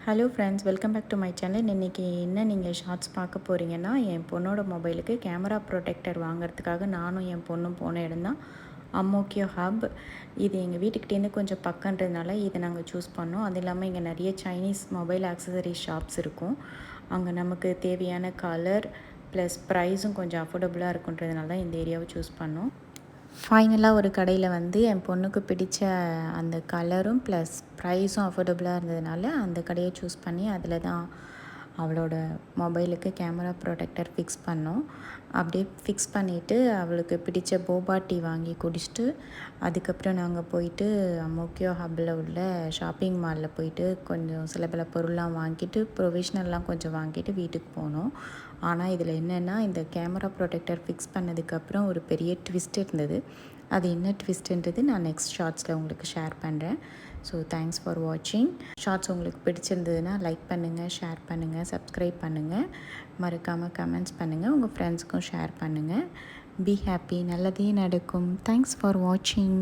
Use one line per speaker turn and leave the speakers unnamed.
Hello friends, welcome back to my channel. இன்றைக்கி என்ன நீங்கள் ஷார்ட்ஸ் பார்க்க போகிறீங்கன்னா, என் பொண்ணோட மொபைலுக்கு கேமரா ப்ரொடெக்டர் வாங்குறதுக்காக நானும் என் பொண்ணும் போன இடம் தான் அம்மோக்கியோ ஹப். இது எங்கள் வீட்டுக்கிட்டேருந்து கொஞ்சம் பக்கன்றதுனால இதை நாங்கள் சூஸ் பண்ணோம். அது இல்லாமல் இங்கே நிறைய சைனீஸ் மொபைல் ஆக்சசரிஸ் ஷாப்ஸ் இருக்கும். அங்கே நமக்கு தேவையான கலர் ப்ளஸ் ப்ரைஸும் கொஞ்சம் அஃபோர்டபுளாக இருக்குன்றதுனால தான் இந்த ஏரியாவை சூஸ் பண்ணோம். ஃபைனலாக ஒரு கடையில் வந்து என் பொண்ணுக்கு பிடித்த அந்த கலரும் ப்ளஸ் ப்ரைஸும் அஃபோர்டபுளாக இருந்ததுனால அந்த கடையை சூஸ் பண்ணி அதில் தான் அவளோட மொபைலுக்கு கேமரா ப்ரொடெக்டர் ஃபிக்ஸ் பண்ணோம். அப்படியே ஃபிக்ஸ் பண்ணிவிட்டு அவளுக்கு பிடித்த போபா டீ வாங்கி குடிச்சிட்டு அதுக்கப்புறம் நாங்கள் போயிட்டு மோக்கியோ ஹப்பில் உள்ள ஷாப்பிங் மாலில் போயிட்டு கொஞ்சம் சில பல பொருள்லாம் வாங்கிட்டு ப்ரொவிஷ்னல்லாம் கொஞ்சம் வாங்கிட்டு வீட்டுக்கு போனோம். ஆனால் இதில் என்னென்னா, இந்த கேமரா ப்ரொடெக்டர் ஃபிக்ஸ் பண்ணதுக்கப்புறம் ஒரு பெரிய ட்விஸ்ட் இருந்தது. அது என்ன ட்விஸ்ட்டுன்றது நான் நெக்ஸ்ட் ஷார்ட்ஸில் உங்களுக்கு ஷேர் பண்ணுறேன். ஸோ தேங்க்ஸ் ஃபார் வாட்சிங். ஷார்ட்ஸ் உங்களுக்கு பிடிச்சிருந்ததுன்னா லைக் பண்ணுங்கள், ஷேர் பண்ணுங்கள், சப்ஸ்கிரைப் பண்ணுங்கள். மறக்காமல் கமெண்ட்ஸ் பண்ணுங்கள், உங்கள் ஃப்ரெண்ட்ஸ்க்கும் ஷேர் பண்ணுங்கள். பி ஹாப்பி, நல்லதே நடக்கும். தேங்க்ஸ் ஃபார் வாட்சிங்.